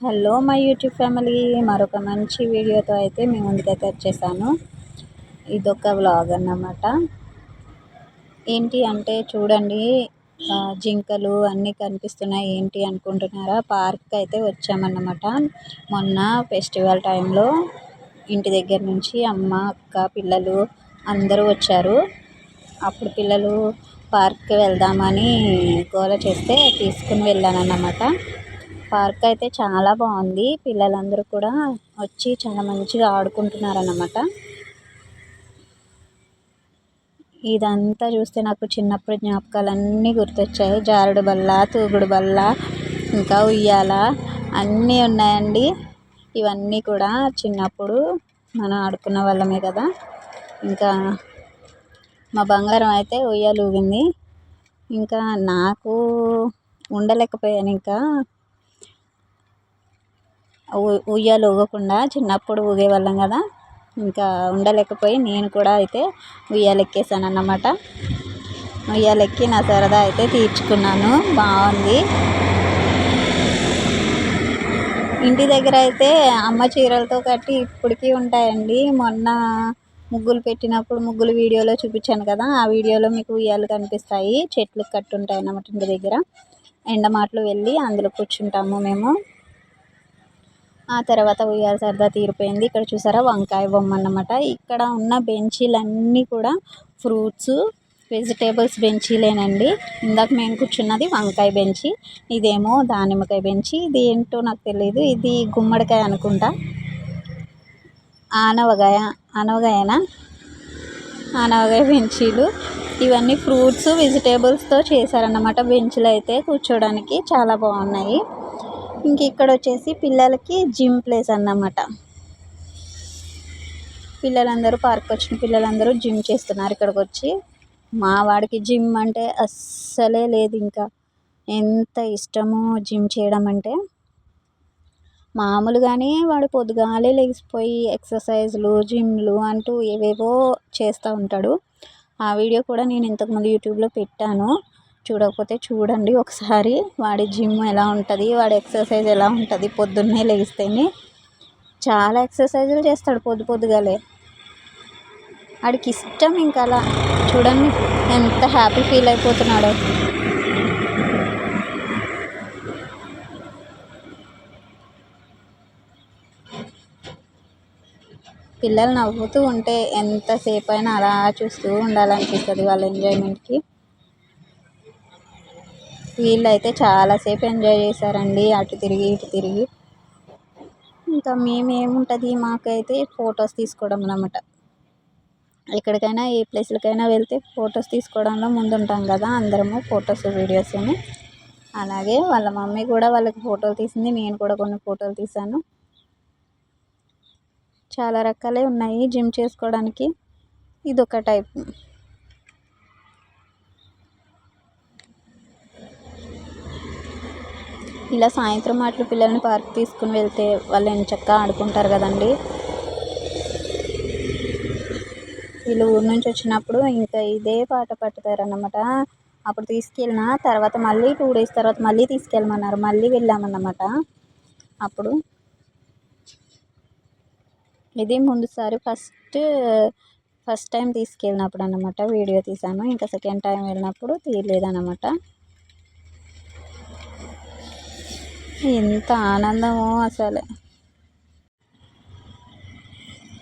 Hello my YouTube family, మరొక మంచి వీడియోతో అయితే మీ ముందుకైతే వచ్చేసాను. ఇదొక వ్లాగ్ అన్నమాట. ఏంటి అంటే చూడండి, జింకలు అన్నీ కనిపిస్తున్నాయి. ఏంటి అనుకుంటున్నారా? పార్క్ అయితే వచ్చామన్నమాట. మొన్న ఫెస్టివల్ టైంలో ఇంటి దగ్గర నుంచి అమ్మ, అక్క, పిల్లలు అందరూ వచ్చారు. అప్పుడు పిల్లలు పార్క్కి వెళ్దామని గోల చేస్తే తీసుకుని వెళ్ళానన్నమాట. పార్క్ అయితే చాలా బాగుంది. పిల్లలందరూ కూడా వచ్చి చాలా మంచిగా ఆడుకుంటున్నారన్నమాట. ఇదంతా చూస్తే నాకు చిన్నప్పుడు జ్ఞాపకాలన్నీ గుర్తొచ్చాయి. జారుడు బల్ల, తూగుడు బల్ల, ఇంకా ఉయ్యాల అన్నీ ఉన్నాయండి. ఇవన్నీ కూడా చిన్నప్పుడు మనం ఆడుకున్న వాళ్ళమే కదా. ఇంకా మా బంగారం అయితే ఉయ్యాలు ఊగింది. ఇంకా నాకు ఉండలేకపోయాను. ఇంకా ఉయ్యాలు ఊగకుండా చిన్నప్పుడు ఊగేవాళ్ళం కదా, ఇంకా ఉండలేకపోయి నేను కూడా అయితే ఉయ్యాలెక్కేసాను అన్నమాట. ఉయ్యాలెక్కి నా సరదా అయితే తీర్చుకున్నాను. బాగుంది. ఇంటి దగ్గర అయితే అమ్మ చీరలతో కట్టి ఇప్పటికీ ఉంటాయండి. మొన్న ముగ్గులు పెట్టినప్పుడు ముగ్గులు వీడియోలో చూపించాను కదా, ఆ వీడియోలో మీకు ఉయ్యాలు కనిపిస్తాయి. చెట్లు కట్టుంటాయి అన్నమాట. ఇంటి దగ్గర ఎండమాటలు వెళ్ళి అందులో కూర్చుంటాము మేము. ఆ తర్వాత ఉయ్యాల సరదా తీరిపోయింది. ఇక్కడ చూసారా, వంకాయ బొమ్మ అన్నమాట. ఇక్కడ ఉన్న బెంచీలన్నీ కూడా ఫ్రూట్స్, వెజిటేబుల్స్ బెంచీలేనండి. ఇందాక మేము కూర్చున్నది వంకాయ బెంచి, ఇదేమో దానిమ్మకాయ బెంచి, ఇది ఏంటో నాకు తెలియదు, ఇది గుమ్మడికాయ అనుకుంటా. ఆనవగాయనా ఆనవగాయ బెంచీలు. ఇవన్నీ ఫ్రూట్స్, వెజిటేబుల్స్తో చేశారన్నమాట. బెంచ్లు అయితే కూర్చోడానికి చాలా బాగున్నాయి. ఇంక ఇక్కడ వచ్చేసి పిల్లలకి జిమ్ ప్లేస్ అన్నమాట. పిల్లలందరూ పార్క్ వచ్చిన పిల్లలందరూ జిమ్ చేస్తున్నారు ఇక్కడికి వచ్చి. మా వాడికి జిమ్ అంటే అస్సలే లేదు. ఇంకా ఎంత ఇష్టమో జిమ్ చేయడం అంటే. మామూలుగానే వాడు పొద్దుగాలే లేచిపోయి ఎక్సర్సైజ్లు, జిమ్లు అంటూ ఏవేవో చేస్తూ ఉంటాడు. ఆ వీడియో కూడా నేను ఇంతకుముందు యూట్యూబ్లో పెట్టాను. చూడకపోతే చూడండి ఒకసారి. వాడి జిమ్ ఎలా ఉంటుంది, వాడి ఎక్సర్సైజ్ ఎలా ఉంటుంది. పొద్దున్నే లేస్తేనే చాలా ఎక్సర్సైజులు చేస్తాడు పొద్దుగాలే. వాడికి ఇష్టం. ఇంకా అలా చూడండి ఎంత హ్యాపీ ఫీల్ అయిపోతున్నాడో. పిల్లలు నవ్వుతూ ఉంటే ఎంతసేపు అయినా అలా చూస్తూ ఉండాలనిపిస్తుంది వాళ్ళ ఎంజాయ్మెంట్కి. వీళ్ళైతే చాలాసేపు ఎంజాయ్ చేశారండి, అటు తిరిగి ఇటు తిరిగి. ఇంకా మేమేముంటుంది, మాకైతే ఫొటోస్ తీసుకోవడం అన్నమాట. ఎక్కడికైనా ఏ ప్లేస్లకైనా వెళ్తే ఫొటోస్ తీసుకోవడంలో ముందుంటాం కదా అందరము, ఫొటోస్ వీడియోస్ అని. అలాగే వాళ్ళ మమ్మీ కూడా వాళ్ళకి ఫోటోలు తీసింది, నేను కూడా కొన్ని ఫోటోలు తీశాను. చాలా రకాలే ఉన్నాయి జిమ్ చేసుకోవడానికి, ఇదొక టైప్. ఇలా సాయంత్రం మాటలు పిల్లల్ని పార్క్ తీసుకుని వెళ్తే వాళ్ళు ఎంచక్కా ఆడుకుంటారు కదండి. వీళ్ళు ఊరు నుంచి వచ్చినప్పుడు ఇంకా ఇదే పాట పట్టుతారన్నమాట. అప్పుడు తీసుకెళ్ళిన తర్వాత మళ్ళీ 2 days తర్వాత మళ్ళీ తీసుకెళ్ళమన్నారు. మళ్ళీ వెళ్ళామన్నమాట. అప్పుడు ఇది ముందుసారి ఫస్ట్ టైం తీసుకెళ్ళినప్పుడు అన్నమాట వీడియో తీసాను. ఇంకా సెకండ్ టైం వెళ్ళినప్పుడు తీయలేదన్నమాట. ఎంత ఆనందమో అసలు.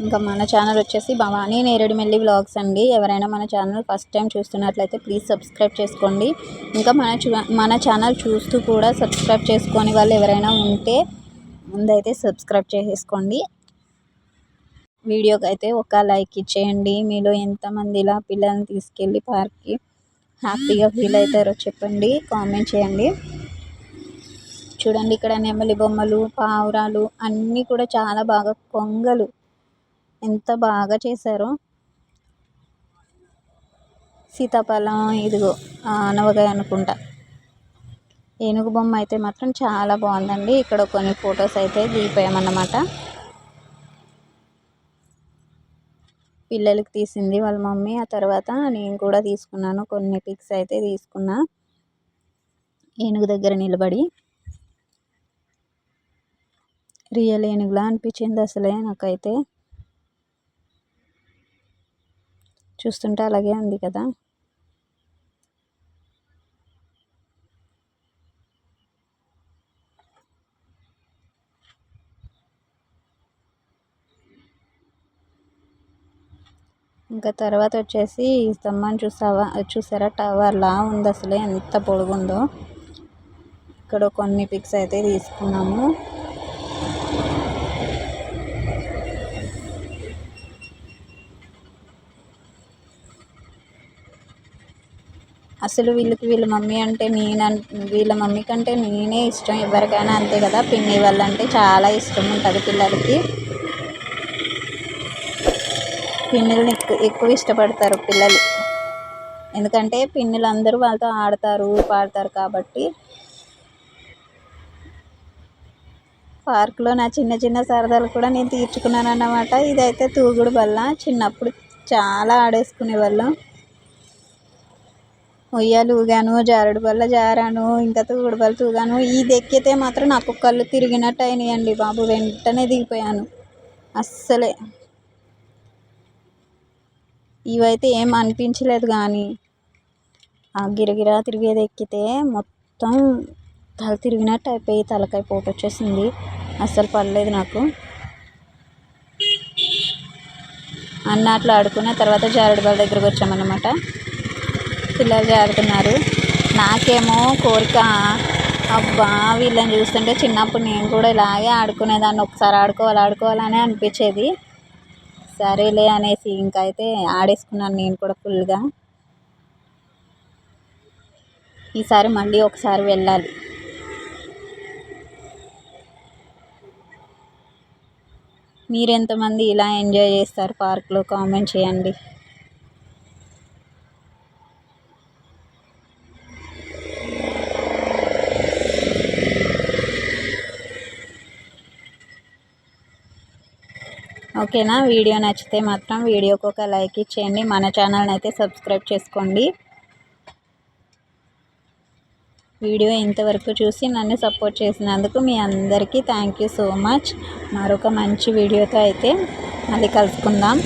ఇంకా మన ఛానల్ వచ్చేసి భవానీ నేరేడుమెల్లి వ్లాగ్స్ అండి. ఎవరైనా మన ఛానల్ ఫస్ట్ టైం చూస్తున్నట్లయితే ప్లీజ్ సబ్స్క్రైబ్ చేసుకోండి. ఇంకా మన ఛానల్ చూస్తూ కూడా సబ్స్క్రైబ్ చేసుకొని వాళ్ళు ఎవరైనా ఉంటే ముందైతే సబ్స్క్రైబ్ చేసేసుకోండి. వీడియోకి అయితే ఒక లైక్ ఇచ్చేయండి. మీలో ఎంతమంది ఇలా పిల్లల్ని తీసుకెళ్ళి పార్క్కి హ్యాపీగా ఫీల్ అవుతారో చెప్పండి, కామెంట్ చేయండి. చూడండి, ఇక్కడ నెమలి బొమ్మలు, పావురాలు అన్నీ కూడా చాలా బాగా, కొంగలు ఎంత బాగా చేశారో. సీతాఫలం, ఇదిగో ఆనవగాయ అనుకుంటా. ఏనుగు బొమ్మ అయితే మాత్రం చాలా బాగుందండి. ఇక్కడ కొన్ని ఫొటోస్ అయితే దిగిపోయామన్నమాట. పిల్లలకి తీసింది వాళ్ళ మమ్మీ, ఆ తర్వాత నేను కూడా తీసుకున్నాను. కొన్ని పిక్స్ అయితే తీసుకున్నా ఏనుగు దగ్గర నిలబడి. రియల్ ఏనుగులా అనిపించింది అసలే నాకైతే. చూస్తుంటే అలాగే ఉంది కదా. ఇంకా తర్వాత వచ్చేసి స్తంభం చూసారా, టవర్లా ఉంది అసలే, ఎంత పొడుగుందో. ఇక్కడ కొన్ని పిక్స్ అయితే తీసుకున్నాము. అసలు వీళ్ళ మమ్మీ అంటే వీళ్ళ మమ్మీ కంటే నేనే ఇష్టం, ఎవరికైనా అంతే కదా. పిన్ని వాళ్ళంటే చాలా ఇష్టం ఉంటుంది పిల్లలకి. పిన్నుల్ని ఎక్కువ ఇష్టపడతారు పిల్లలు, ఎందుకంటే పిన్నులు అందరూ వాళ్ళతో ఆడతారు పాడతారు కాబట్టి. పార్కులో నా చిన్న చిన్న సరదాలు కూడా నేను తీర్చుకున్నాను అన్నమాట. ఇదైతే తూగుడు బల్ల, చిన్నప్పుడు చాలా ఆడేసుకునే వాళ్ళం. ఉయ్యాలు ఊగాను, జారుడు బల్ల జారాను, ఇంకా తూగుడు బల్ల తూగాను. ఇది ఎక్కితే మాత్రం నాకు కళ్ళు తిరిగినట్టు అయినాయండి బాబు, వెంటనే దిగిపోయాను అస్సలే. ఇవైతే ఏం అనిపించలేదు, కానీ ఆ గిరగిరా తిరిగేది ఎక్కితే మొత్తం తల తిరిగినట్టు అయిపోయి తలకాయ పోటు వచ్చేసింది. అస్సలు పడలేదు నాకు. అట్లా ఆడుకున్న తర్వాత జారుడు బల్ల దగ్గరకు వచ్చామన్నమాట. పిల్లలు జారుతున్నారు. నాకేమో కోరిక, అబ్బా వీళ్ళని చూస్తుంటే చిన్నప్పుడు నేను కూడా ఇలాగే ఆడుకునేదాన్ని, ఒకసారి ఆడుకోవాలని అనిపించేది. సరేలే అనేసి ఇంకా అయితే ఆడేసుకున్నాను నేను కూడా ఫుల్గా. ఈసారి మళ్ళీ ఒకసారి వెళ్ళాలి. మీరెంతమంది ఇలా ఎంజాయ్ చేస్తారు పార్క్లో, కామెంట్ చేయండి. ఓకేనా. వీడియో నచ్చితే మాత్రం వీడియోకి ఒక లైక్ ఇచ్చేయండి. మన ఛానల్ని అయితే సబ్స్క్రైబ్ చేసుకోండి. వీడియో ఇంతవరకు చూసి నన్ను సపోర్ట్ చేసినందుకు మీ అందరికీ థ్యాంక్ యూ సో మచ్. మరొక మంచి వీడియోతో అయితే మళ్ళీ కలుసుకుందాం.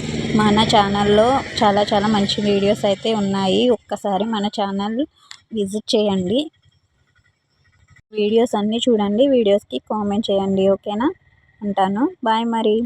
మన ఛానల్లో చాలా మంచి వీడియోస్ అయితే ఉన్నాయి. ఒక్కసారి మన ఛానల్ విజిట్ చేయండి, వీడియోస్ అన్నీ చూడండి, వీడియోస్కి కామెంట్ చేయండి. ఓకేనా, ఉంటాను. బాయ్ మరి.